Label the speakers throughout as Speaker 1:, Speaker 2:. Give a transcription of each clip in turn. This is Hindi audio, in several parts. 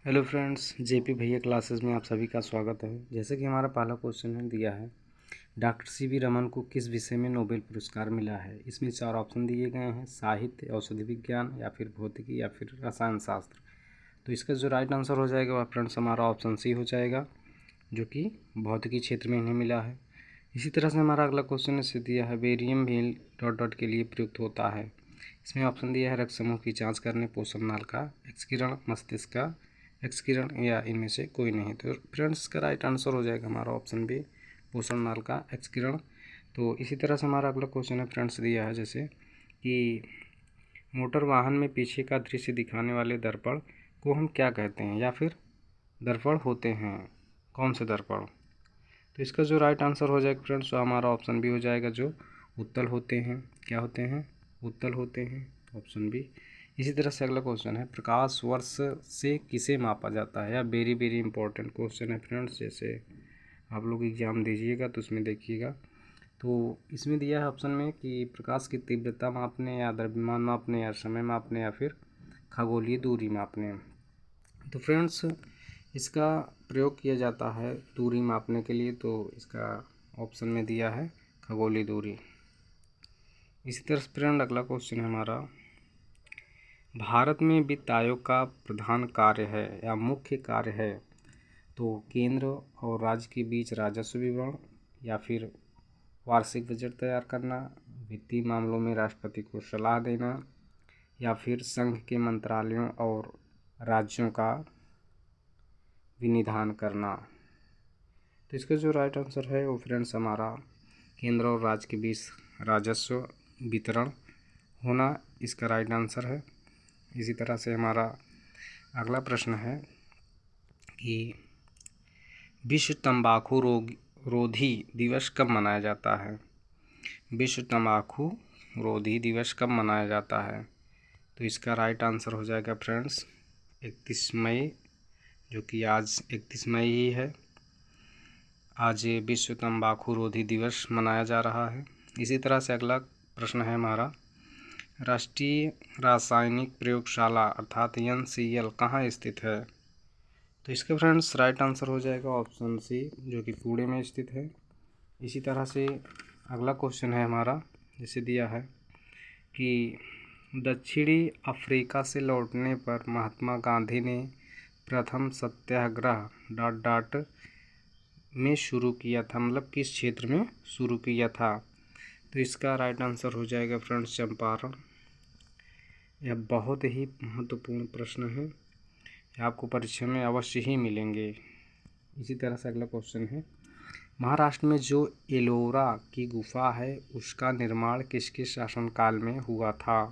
Speaker 1: हेलो फ्रेंड्स, जेपी भैया क्लासेस में आप सभी का स्वागत है। जैसे कि हमारा पहला क्वेश्चन है दिया है, डॉक्टर सीवी रमन को किस विषय में नोबेल पुरस्कार मिला है। इसमें 4 ऑप्शन दिए गए हैं, साहित्य, औषधि विज्ञान या फिर भौतिकी या फिर रसायन शास्त्र। तो इसका जो राइट आंसर हो जाएगा वह फ्रेंड्स हमारा ऑप्शन सी हो जाएगा, जो कि भौतिकी क्षेत्र में इन्हें मिला है। इसी तरह से हमारा अगला क्वेश्चन इससे दिया है, बेरियम व्हील डॉट डॉट के लिए प्रयुक्त होता है। इसमें ऑप्शन दिया है, रक्त समूह की जांच करने, पोषण नाल का एक्सकिरण, मस्तिष्क का एक्सकिरण या इनमें से कोई नहीं। तो फ्रेंड्स का राइट आंसर हो जाएगा हमारा ऑप्शन बी, पोषण नाल का एक्सकिरण। तो इसी तरह से हमारा अगला क्वेश्चन है फ्रेंड्स दिया है, जैसे कि मोटर वाहन में पीछे का दृश्य दिखाने वाले दर्पण को हम क्या कहते हैं, या फिर दर्पण होते हैं, कौन से दर्पण। तो इसका जो राइट आंसर हो जाएगा फ्रेंड्स, तो हमारा ऑप्शन बी हो जाएगा, जो उत्तल होते हैं। क्या होते हैं? उत्तल होते हैं, ऑप्शन बी। इसी तरह से अगला क्वेश्चन है, प्रकाश वर्ष से किसे मापा जाता है। या वेरी वेरी इंपॉर्टेंट क्वेश्चन है फ्रेंड्स, जैसे आप लोग एग्जाम दीजिएगा तो उसमें देखिएगा। तो इसमें दिया है ऑप्शन में कि प्रकाश की तीव्रता मापने, या द्रव्यमान मापने, या समय मापने, या फिर खगोलीय दूरी मापने। तो फ्रेंड्स इसका प्रयोग किया जाता है दूरी मापने के लिए, तो इसका ऑप्शन में दिया है खगोलीय दूरी। इसी तरह से फ्रेंड अगला क्वेश्चन है हमारा, भारत में वित्त आयोग का प्रधान कार्य है या मुख्य कार्य है, तो केंद्र और राज्य के बीच राजस्व विवरण, या फिर वार्षिक बजट तैयार करना, वित्तीय मामलों में राष्ट्रपति को सलाह देना, या फिर संघ के मंत्रालयों और राज्यों का विनिधान करना। तो इसका जो राइट आंसर है वो फ्रेंड्स हमारा केंद्र और राज्य के बीच राजस्व वितरण होना इसका राइट आंसर है। इसी तरह से हमारा अगला प्रश्न है कि विश्व तंबाकू रोधी दिवस कब मनाया जाता है। विश्व तंबाकू रोधी दिवस कब मनाया जाता है। तो इसका राइट आंसर हो जाएगा फ्रेंड्स 31 मई, जो कि आज 31 मई ही है। आज विश्व तंबाकू रोधी दिवस मनाया जा रहा है। इसी तरह से अगला प्रश्न है हमारा, राष्ट्रीय रासायनिक प्रयोगशाला अर्थात NCL कहाँ स्थित है। तो इसका फ्रेंड्स राइट आंसर हो जाएगा ऑप्शन सी, जो कि पुणे में स्थित है। इसी तरह से अगला क्वेश्चन है हमारा, जिसे दिया है कि दक्षिणी अफ्रीका से लौटने पर महात्मा गांधी ने प्रथम सत्याग्रह डॉट डॉट में शुरू किया था, मतलब किस क्षेत्र में शुरू किया था। तो इसका राइट आंसर हो जाएगा फ्रेंड्स चंपारण। यह बहुत ही महत्वपूर्ण प्रश्न है, आपको परीक्षा में अवश्य ही मिलेंगे। इसी तरह से अगला क्वेश्चन है, महाराष्ट्र में जो एलोरा की गुफा है उसका निर्माण किसके शासनकाल में हुआ था।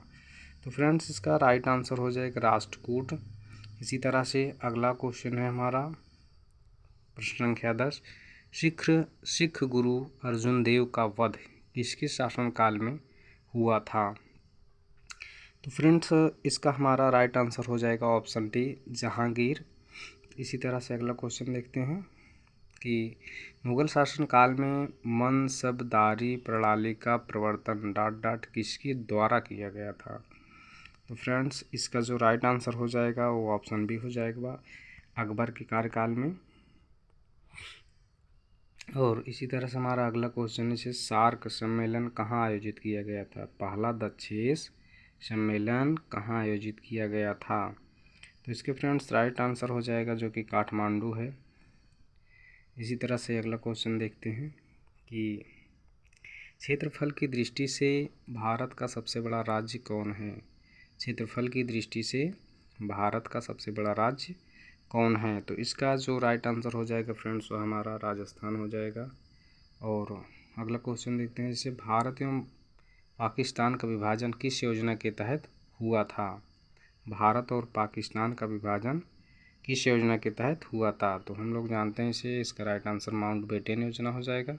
Speaker 1: तो फ्रेंड्स इसका राइट आंसर हो जाएगा राष्ट्रकूट। इसी तरह से अगला क्वेश्चन है हमारा प्रश्न संख्या 10, सिख गुरु अर्जुन देव का वध किसके शासनकाल में हुआ था। तो फ्रेंड्स इसका हमारा राइट आंसर हो जाएगा ऑप्शन डी, जहांगीर। इसी तरह से अगला क्वेश्चन देखते हैं कि मुगल शासनकाल में मनसबदारी प्रणाली का प्रवर्तन डॉट डॉट किसके द्वारा किया गया था। तो फ्रेंड्स इसका जो राइट आंसर हो जाएगा वो ऑप्शन बी हो जाएगा, अकबर के कार्यकाल में। और इसी तरह से हमारा अगला क्वेश्चन है, सार्क सम्मेलन कहाँ आयोजित किया गया था। पहला दक्षेस सम्मेलन कहाँ आयोजित किया गया था। तो इसके फ्रेंड्स राइट आंसर हो जाएगा, जो कि काठमांडू है। इसी तरह से अगला क्वेश्चन देखते हैं कि क्षेत्रफल की दृष्टि से भारत का सबसे बड़ा राज्य कौन है। क्षेत्रफल की दृष्टि से भारत का सबसे बड़ा राज्य कौन है। तो इसका जो राइट आंसर हो जाएगा फ्रेंड्स वो हमारा राजस्थान हो जाएगा। और अगला क्वेश्चन देखते हैं, जैसे भारत एवं पाकिस्तान का विभाजन किस योजना के तहत हुआ था। भारत और पाकिस्तान का विभाजन किस योजना के तहत हुआ था। तो हम लोग जानते हैं इसे, इसका राइट आंसर माउंटबेटन योजना हो जाएगा।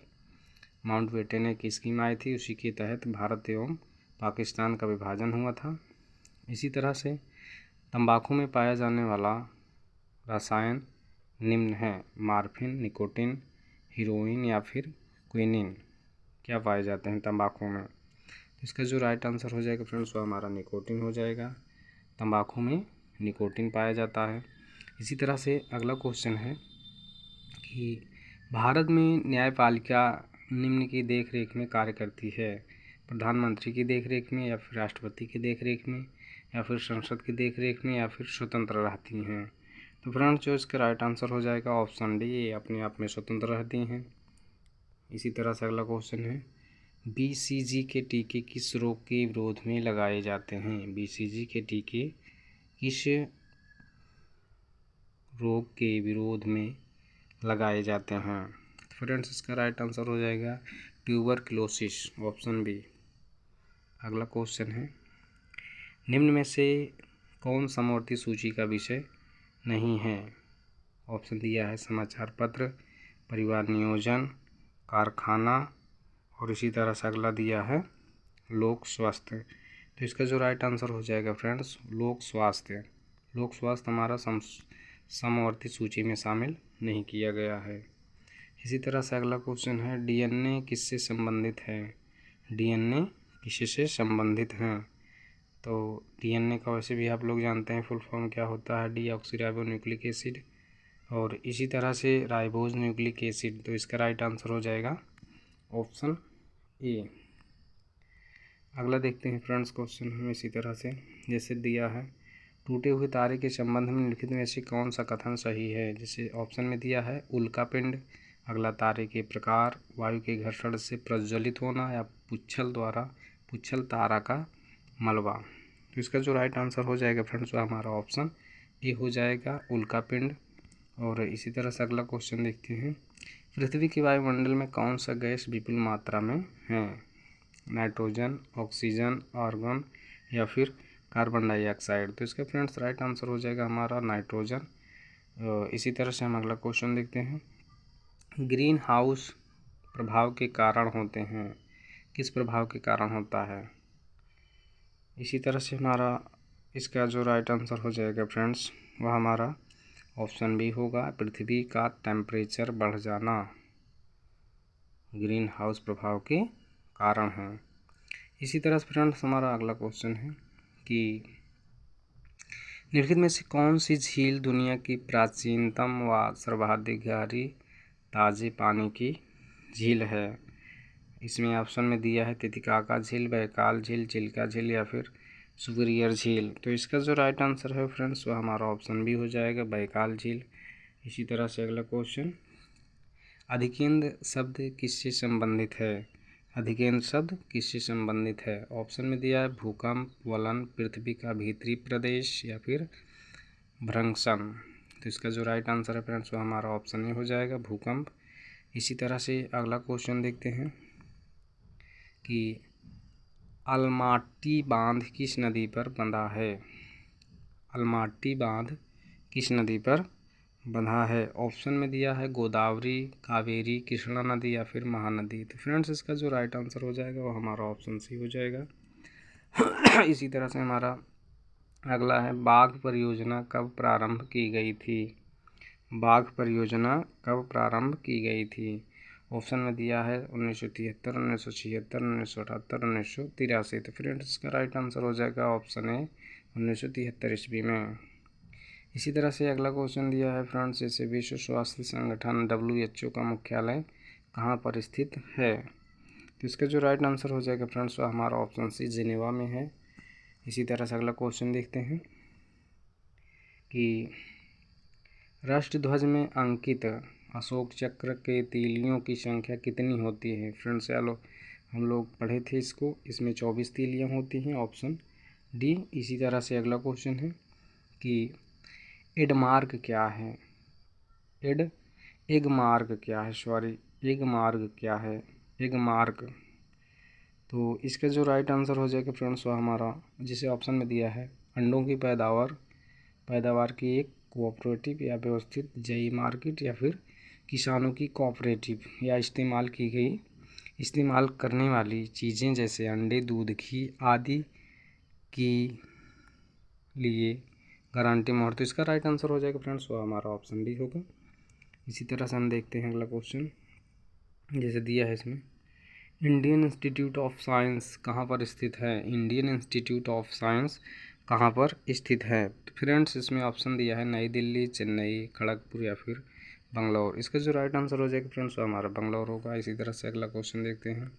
Speaker 1: माउंटबेटन एक स्कीम आई थी, उसी के तहत भारत एवं पाकिस्तान का विभाजन हुआ था। इसी तरह से तंबाकू में पाया जाने वाला रसायन निम्न है, मार्फिन, निकोटिन, हीरोइन या फिर क्विनिन क्या पाए जाते हैं तंबाकू में। इसका जो राइट आंसर हो जाएगा फ्रेंड्स वो हमारा निकोटिन हो जाएगा। तंबाकू में निकोटिन पाया जाता है। इसी तरह से अगला क्वेश्चन है कि भारत में न्यायपालिका निम्न की देखरेख में कार्य करती है, प्रधानमंत्री की देखरेख में, या फिर राष्ट्रपति की देखरेख में, या फिर संसद की देखरेख में, या फिर स्वतंत्र रहती हैं। तो फ्रेंड्स जो इसका राइट आंसर हो जाएगा ऑप्शन डी, ये अपने आप में स्वतंत्र रहती हैं। इसी तरह से अगला क्वेश्चन है BCG के टीके किस रोग के विरोध में लगाए जाते हैं? BCG के टीके किस रोग के विरोध में लगाए जाते हैं? फ्रेंड्स इसका राइट आंसर हो जाएगा ट्यूबरक्लोसिस, ऑप्शन बी। अगला क्वेश्चन है निम्न में से कौन समवर्ती सूची का विषय नहीं है? ऑप्शन दिया है समाचार पत्र, परिवार नियोजन, कारखाना, और इसी तरह से अगला दिया है लोक स्वास्थ्य। तो इसका जो राइट आंसर हो जाएगा फ्रेंड्स लोक स्वास्थ्य। लोक स्वास्थ्य हमारा समवर्ती सूची में शामिल नहीं किया गया है। इसी तरह से अगला क्वेश्चन है DNA किससे संबंधित है? DNA किससे संबंधित हैं? तो DNA का वैसे भी आप लोग जानते हैं फुल फॉर्म क्या होता है, डीऑक्सीराइबोन्यूक्लिक एसिड, और इसी तरह से राइबोज न्यूक्लिक एसिड। तो इसका राइट आंसर हो जाएगा ऑप्शन ए। अगला देखते हैं फ्रेंड्स क्वेश्चन हमें इसी तरह से जैसे दिया है टूटे हुए तारे के संबंध में निम्नलिखित में से कौन सा कथन सही है? जैसे ऑप्शन में दिया है उल्कापिंड, अगला तारे के प्रकार, वायु के घर्षण से प्रज्वलित होना, या पुच्छल तारा का मलबा। तो इसका जो राइट आंसर हो जाएगा फ्रेंड्स वो हमारा ऑप्शन ए हो जाएगा उल्कापिंड। और इसी तरह से अगला क्वेश्चन देखते हैं पृथ्वी के वायुमंडल में कौन सा गैस विपुल मात्रा में है? नाइट्रोजन, ऑक्सीजन, आर्गन, या फिर कार्बन डाइऑक्साइड। तो इसका फ्रेंड्स राइट आंसर हो जाएगा हमारा नाइट्रोजन। इसी तरह से हम अगला क्वेश्चन देखते हैं ग्रीन हाउस प्रभाव के कारण होते हैं, किस प्रभाव के कारण होता है? इसी तरह से हमारा इसका जो राइट आंसर हो जाएगा फ्रेंड्स वह हमारा ऑप्शन बी होगा पृथ्वी का टेम्परेचर बढ़ जाना ग्रीन हाउस प्रभाव के कारण है। इसी तरह से फ्रेंड्स हमारा अगला क्वेश्चन है कि निम्नलिखित में से कौन सी झील दुनिया की प्राचीनतम व सर्वाधिक गहरी ताजे पानी की झील है? इसमें ऑप्शन में दिया है तितिकाका झील, बैकाल झील, चिल्का झील, या फिर सुपीरियर झील। तो इसका जो राइट आंसर है फ्रेंड्स वो हमारा ऑप्शन बी हो जाएगा बैकाल झील। इसी तरह से अगला क्वेश्चन अधिकेंद्र शब्द किससे संबंधित है? अधिकेंद्र शब्द किससे संबंधित है? ऑप्शन में दिया है भूकंप, वलन, पृथ्वी का भीतरी प्रदेश, या फिर भ्रंशन। तो इसका जो राइट आंसर है फ्रेंड्स वो हमारा ऑप्शन ए हो जाएगा भूकंप। इसी तरह से अगला क्वेश्चन देखते हैं कि अलमाटी बांध किस नदी पर बंधा है? अलमाटी बांध किस नदी पर बंधा है? ऑप्शन में दिया है गोदावरी, कावेरी, कृष्णा नदी, या फिर महानदी। तो फ्रेंड्स इसका जो राइट आंसर हो जाएगा वो हमारा ऑप्शन सी हो जाएगा। इसी तरह से हमारा अगला है बाघ परियोजना कब प्रारंभ की गई थी? बाघ परियोजना कब प्रारंभ की गई थी? ऑप्शन में दिया है 1973, 1976, 1978, 1983। तो फ्रेंड्स इसका राइट आंसर हो जाएगा ऑप्शन ए 1973 ईस्वी में। इसी तरह से अगला क्वेश्चन दिया है फ्रेंड्स जैसे विश्व स्वास्थ्य संगठन WHO का मुख्यालय कहाँ पर स्थित है? तो इसका जो राइट आंसर हो जाएगा फ्रेंड्स वो हमारा ऑप्शन सी जिनेवा में है। इसी तरह से अगला क्वेश्चन देखते हैं कि राष्ट्र ध्वज में अंकित अशोक चक्र के तीलियों की संख्या कितनी होती है? फ्रेंड्स चलो हम लोग पढ़े थे इसको, इसमें 24 तीलियाँ होती हैं, ऑप्शन डी। इसी तरह से अगला क्वेश्चन है कि एगमार्क क्या है? एगमार्क क्या है? एगमार्क क्या है? एगमार्क। तो इसका जो राइट आंसर हो जाएगा फ्रेंड्स वो हमारा जिसे ऑप्शन में दिया है अंडों की पैदावार की एक कोऑपरेटिव या व्यवस्थित जई मार्केट, या फिर किसानों की कोऑपरेटिव या इस्तेमाल करने वाली चीज़ें जैसे अंडे, दूध, घी आदि की लिए गारंटी मोहर। तो इसका राइट आंसर हो जाएगा फ्रेंड्स वो हमारा ऑप्शन डी होगा। इसी तरह से हम देखते हैं अगला क्वेश्चन जैसे दिया है इसमें इंडियन इंस्टीट्यूट ऑफ साइंस कहाँ पर स्थित है? इंडियन इंस्टीट्यूट ऑफ साइंस कहाँ पर स्थित है। तो फ्रेंड्स इसमें ऑप्शन दिया है नई दिल्ली, चेन्नई, खड़गपुर या फिर बंगलौर। इसका जो राइट आंसर हो जाएगा फ्रेंड्स वो हमारा बंगलौर होगा। इसी तरह से अगला क्वेश्चन देखते हैं।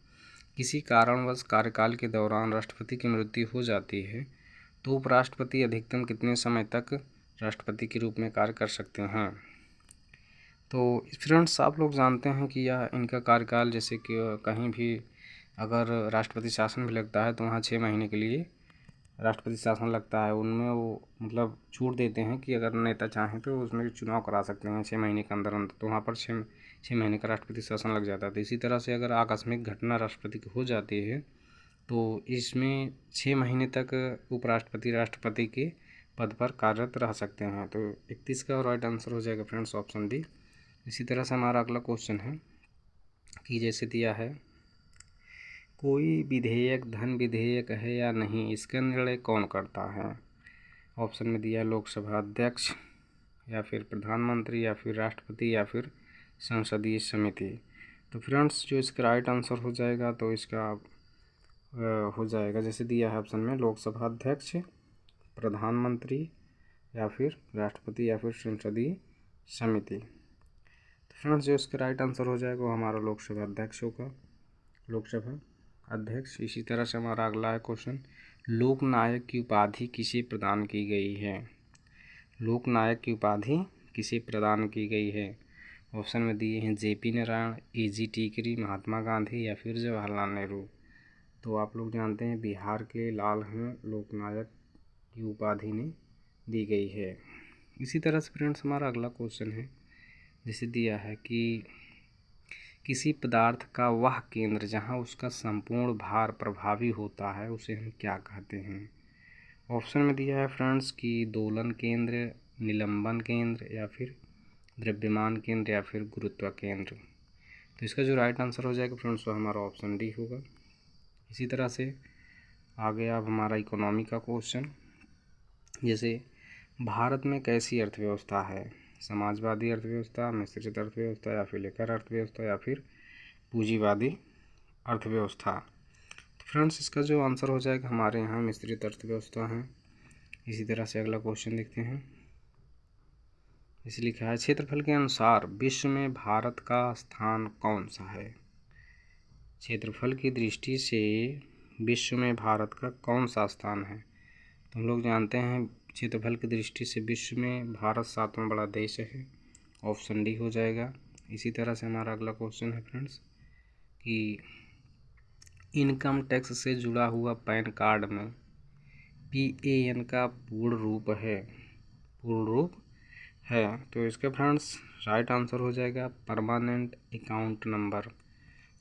Speaker 1: किसी कारणवश कार्यकाल के दौरान राष्ट्रपति की मृत्यु हो जाती है तो उपराष्ट्रपति अधिकतम कितने समय तक राष्ट्रपति के रूप में कार्य कर सकते हैं। तो फ्रेंड्स आप लोग जानते हैं कि यह इनका कार्यकाल, जैसे कि कहीं भी अगर राष्ट्रपति शासन भी लगता है तो वहाँ 6 महीने के लिए राष्ट्रपति शासन लगता है। उनमें वो मतलब छूट देते हैं कि अगर नेता चाहें तो उसमें चुनाव करा सकते हैं 6 महीने के अंदर अंदर, तो वहाँ पर 6 महीने का राष्ट्रपति शासन लग जाता है। तो इसी तरह से अगर आकस्मिक घटना राष्ट्रपति की हो जाती है तो इसमें 6 महीने तक उपराष्ट्रपति राष्ट्रपति के पद पर कार्यरत रह सकते हैं। तो 31 का राइट आंसर हो जाएगा फ्रेंड्स ऑप्शन डी। इसी तरह से हमारा अगला क्वेश्चन है कि जैसे दिया है कोई विधेयक धन विधेयक है या नहीं, इसका निर्णय कौन करता है। ऑप्शन में दिया है लोकसभा अध्यक्ष या फिर प्रधानमंत्री या फिर राष्ट्रपति या फिर संसदीय समिति। तो फ्रेंड्स जो इसका राइट आंसर हो जाएगा तो इसका हो जाएगा जैसे दिया है ऑप्शन में लोकसभा अध्यक्ष, प्रधानमंत्री या फिर राष्ट्रपति या फिर संसदीय समिति। तो फ्रेंड्स जो इसका राइट आंसर हो जाएगा वो हमारा लोकसभा अध्यक्ष होगा, लोकसभा अध्यक्ष। इसी तरह से हमारा अगला है क्वेश्चन, लोकनायक की उपाधि किसे प्रदान की गई है। लोकनायक की उपाधि किसे प्रदान की गई है। ऑप्शन में दिए हैं जेपी नारायण, एजी टिकरी, महात्मा गांधी या फिर जवाहरलाल नेहरू। तो आप लोग जानते हैं बिहार के लाल हैं लोकनायक की उपाधि ने दी गई है। इसी तरह से फ्रेंड्स हमारा अगला क्वेश्चन है जैसे दिया है कि किसी पदार्थ का वह केंद्र जहां उसका संपूर्ण भार प्रभावी होता है उसे हम क्या कहते हैं। ऑप्शन में दिया है फ्रेंड्स कि दोलन केंद्र, निलंबन केंद्र या फिर द्रव्यमान केंद्र या फिर गुरुत्व केंद्र। तो इसका जो राइट आंसर हो जाएगा फ्रेंड्स वो हमारा ऑप्शन डी होगा। इसी तरह से आगे अब हमारा इकोनॉमी का क्वेश्चन, जैसे भारत में कैसी अर्थव्यवस्था है, समाजवादी अर्थव्यवस्था, मिश्रित अर्थव्यवस्था या फिर लेकर अर्थव्यवस्था या फिर पूंजीवादी अर्थव्यवस्था। तो फ्रेंड्स इसका जो आंसर हो जाएगा हमारे यहाँ मिश्रित अर्थव्यवस्था है। इसी तरह से अगला क्वेश्चन देखते हैं। इसे लिखा है क्षेत्रफल के अनुसार विश्व में भारत का स्थान कौन सा है। क्षेत्रफल की दृष्टि से विश्व में भारत का कौन सा स्थान है। तो हम लोग जानते हैं क्षेत्रफल की दृष्टि से विश्व में भारत 7वां बड़ा देश है। ऑप्शन डी हो जाएगा। इसी तरह से हमारा अगला क्वेश्चन है फ्रेंड्स कि इनकम टैक्स से जुड़ा हुआ पैन कार्ड में PAN का पूर्ण रूप है। तो इसका फ्रेंड्स राइट आंसर हो जाएगा permanent account number,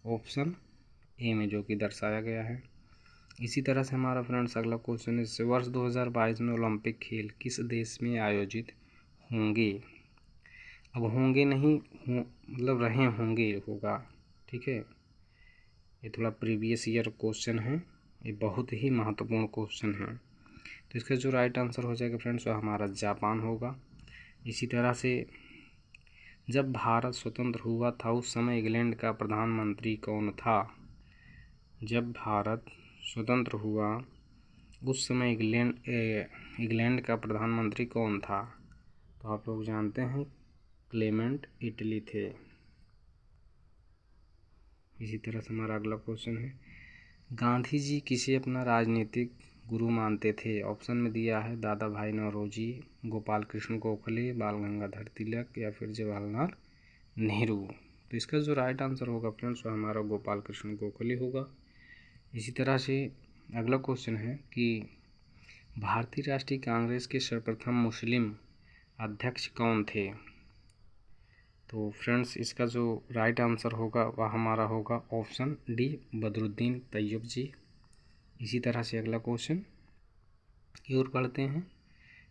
Speaker 1: option A में जो कि दर्शाया गया है। इसी तरह से हमारा फ्रेंड्स अगला क्वेश्चन है वर्ष 2022 में ओलंपिक खेल किस देश में आयोजित होंगे। अब होंगे नहीं मतलब रहे होंगे होगा, ठीक है। ये थोड़ा प्रीवियस ईयर क्वेश्चन है, ये बहुत ही महत्वपूर्ण क्वेश्चन है। तो इसका जो राइट आंसर हो जाएगा फ्रेंड्स वो हमारा जापान होगा। इसी तरह से जब भारत स्वतंत्र हुआ था उस समय इंग्लैंड का प्रधानमंत्री कौन था। जब भारत स्वतंत्र हुआ उस समय इंग्लैंड का प्रधानमंत्री कौन था। तो आप लोग जानते हैं क्लेमेंट इटली थे। इसी तरह से हमारा अगला क्वेश्चन है गांधी जी किसे अपना राजनीतिक गुरु मानते थे। ऑप्शन में दिया है दादा भाई नौरोजी, गोपाल कृष्ण गोखले, बाल गंगाधर तिलक या फिर जवाहरलाल नेहरू। तो इसका जो राइट आंसर होगा फ्रेंड्स वो हमारा गोपाल कृष्ण गोखले होगा। इसी तरह से अगला क्वेश्चन है कि भारतीय राष्ट्रीय कांग्रेस के सर्वप्रथम मुस्लिम अध्यक्ष कौन थे। तो फ्रेंड्स इसका जो राइट आंसर होगा वह हमारा होगा ऑप्शन डी बदरुद्दीन तैयब जी। इसी तरह से अगला क्वेश्चन की ओर पढ़ते हैं।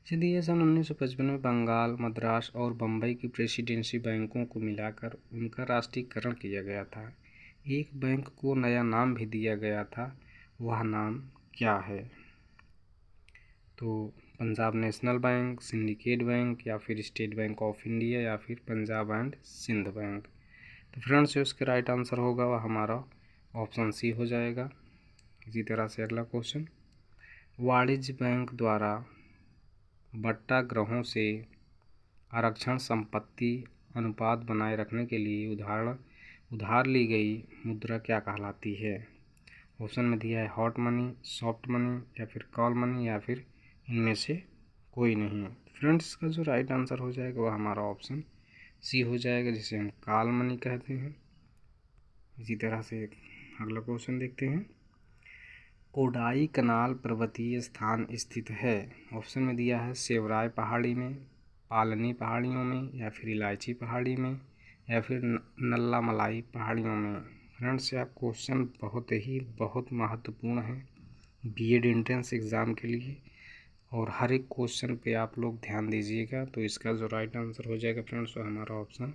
Speaker 1: यदि सन 1955 में बंगाल, मद्रास और बम्बई की प्रेसिडेंसी बैंकों को मिलाकर उनका राष्ट्रीयकरण किया गया था। एक बैंक को नया नाम भी दिया गया था, वह नाम क्या है। तो Punjab national bank, syndicate bank या फिर स्टेट बैंक ऑफ इंडिया या फिर पंजाब एंड सिंध बैंक। तो फ्रेंड्स जो इसका राइट आंसर होगा वह हमारा ऑप्शन सी हो जाएगा। इसी तरह से अगला क्वेश्चन वाणिज्य बैंक द्वारा बट्टा ग्रहों से आरक्षण संपत्ति अनुपात बनाए रखने के लिए उधार ली गई मुद्रा क्या कहलाती है? ऑप्शन में दिया है हॉट मनी, सॉफ्ट मनी या फिर कॉल मनी या फिर इनमें से कोई नहीं। फ्रेंड्स, इसका जो राइट आंसर हो जाएगा वह हमारा ऑप्शन सी हो जाएगा, जिसे हम कॉल मनी कहते हैं। इसी तरह से अगला क्वेश्चन देखते हैं। कोडाई कनाल पर्वतीय स्थान स्थित है। ऑप्शन में दिया है सेवराय पहाड़ी में, पालनी पहाड़ियों में या फिर इलायची पहाड़ी में या फिर नल्लामलाई पहाड़ियों में। फ्रेंड्स, यह क्वेश्चन बहुत महत्वपूर्ण है बीएड एंट्रेंस एग्ज़ाम के लिए, और हर एक क्वेश्चन पे आप लोग ध्यान दीजिएगा। तो इसका जो राइट आंसर हो जाएगा फ्रेंड्स, वो हमारा ऑप्शन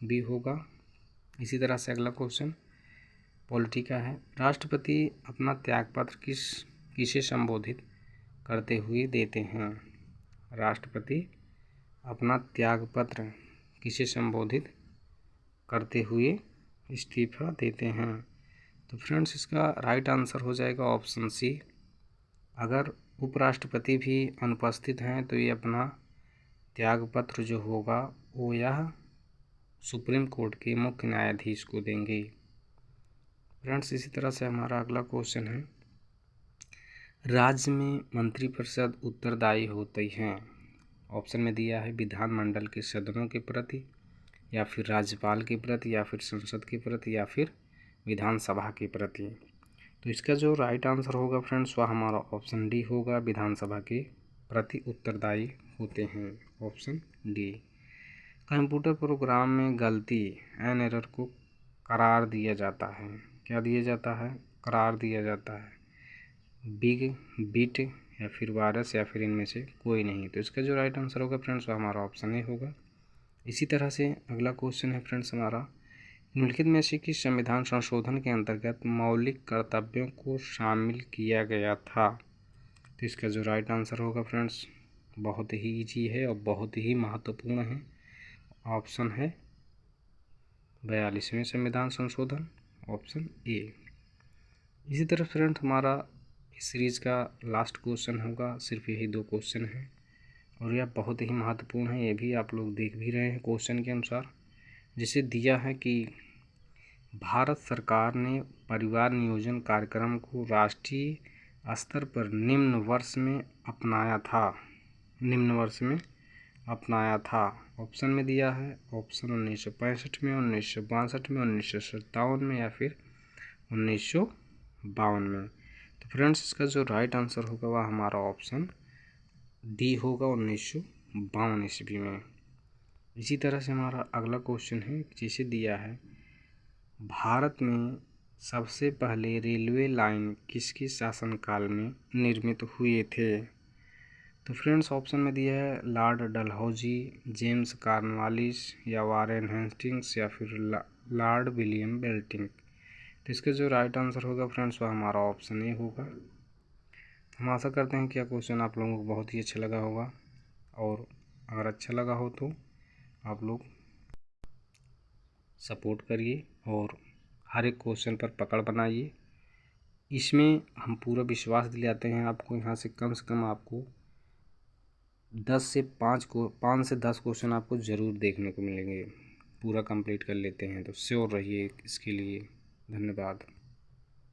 Speaker 1: बी होगा। इसी तरह से अगला क्वेश्चन पॉलिटी का है। राष्ट्रपति अपना त्यागपत्र किसे संबोधित करते हुए देते हैं? राष्ट्रपति अपना त्यागपत्र किसे संबोधित करते हुए इस्तीफा देते हैं? तो फ्रेंड्स, इसका राइट आंसर हो जाएगा ऑप्शन सी। अगर उपराष्ट्रपति भी अनुपस्थित हैं तो ये अपना त्यागपत्र जो होगा वो यह सुप्रीम कोर्ट के मुख्य न्यायाधीश को देंगे। फ्रेंड्स, इसी तरह से हमारा अगला क्वेश्चन है। राज्य में मंत्रिपरिषद उत्तरदायी होती हैं। ऑप्शन में दिया है विधानमंडल के सदनों के प्रति या फिर राज्यपाल के प्रति या फिर संसद के प्रति या फिर विधानसभा के प्रति। तो इसका जो राइट आंसर होगा फ्रेंड्स, वह हमारा ऑप्शन डी होगा, विधानसभा के प्रति उत्तरदायी होते हैं। Option D. कंप्यूटर प्रोग्राम में गलती एन एरर को करार दिया जाता है। क्या दिया जाता है? करार दिया जाता है। बिग बिट या फिर वायरस या फिर इनमें से कोई नहीं। तो इसका जो राइट आंसर होगा फ्रेंड्स, वो हमारा ऑप्शन ए होगा। इसी तरह से अगला क्वेश्चन है फ्रेंड्स हमारा, निम्नलिखित में से किस संविधान संशोधन के अंतर्गत मौलिक कर्तव्यों को शामिल किया गया था? तो इसका जो राइट आंसर होगा फ्रेंड्स, बहुत ही ईजी है और बहुत ही महत्वपूर्ण है। ऑप्शन है 42वें संविधान संशोधन, ऑप्शन ए। इसी तरह फ्रेंड हमारा इस सीरीज़ का लास्ट क्वेश्चन होगा। सिर्फ यही 2 क्वेश्चन हैं और यह बहुत ही महत्वपूर्ण है। ये भी आप लोग देख भी रहे हैं क्वेश्चन के अनुसार, जिसे दिया है कि भारत सरकार ने परिवार नियोजन कार्यक्रम को राष्ट्रीय स्तर पर निम्न वर्ष में अपनाया था। ऑप्शन में दिया है ऑप्शन 1965 में, 1962 में, 1957 में या फिर 1952 में। तो फ्रेंड्स, इसका जो राइट आंसर होगा वह हमारा ऑप्शन डी होगा, 1952 ईस्वी में। इसी तरह से हमारा अगला क्वेश्चन है, जिसे दिया है भारत में सबसे पहले रेलवे लाइन किसके शासनकाल में निर्मित हुए थे? तो फ्रेंड्स, ऑप्शन में दिया है लॉर्ड डलहौजी, जेम्स कॉर्नवालिस या वारेन हेस्टिंग्स या फिर लॉर्ड विलियम बेंटिक। तो इसका जो राइट आंसर होगा फ्रेंड्स, वह हमारा ऑप्शन ए होगा। हम आशा करते हैं कि यह क्वेश्चन आप लोगों को बहुत ही अच्छा लगा होगा, और अगर अच्छा लगा हो तो आप लोग सपोर्ट करिए और हर एक क्वेश्चन पर पकड़ बनाइए। इसमें हम पूरा विश्वास दिलाते हैं आपको, यहाँ से कम आपको 5 से 10 क्वेश्चन आपको ज़रूर देखने को मिलेंगे। पूरा कंप्लीट कर लेते हैं तो श्योर रहिए इसके लिए। धन्यवाद।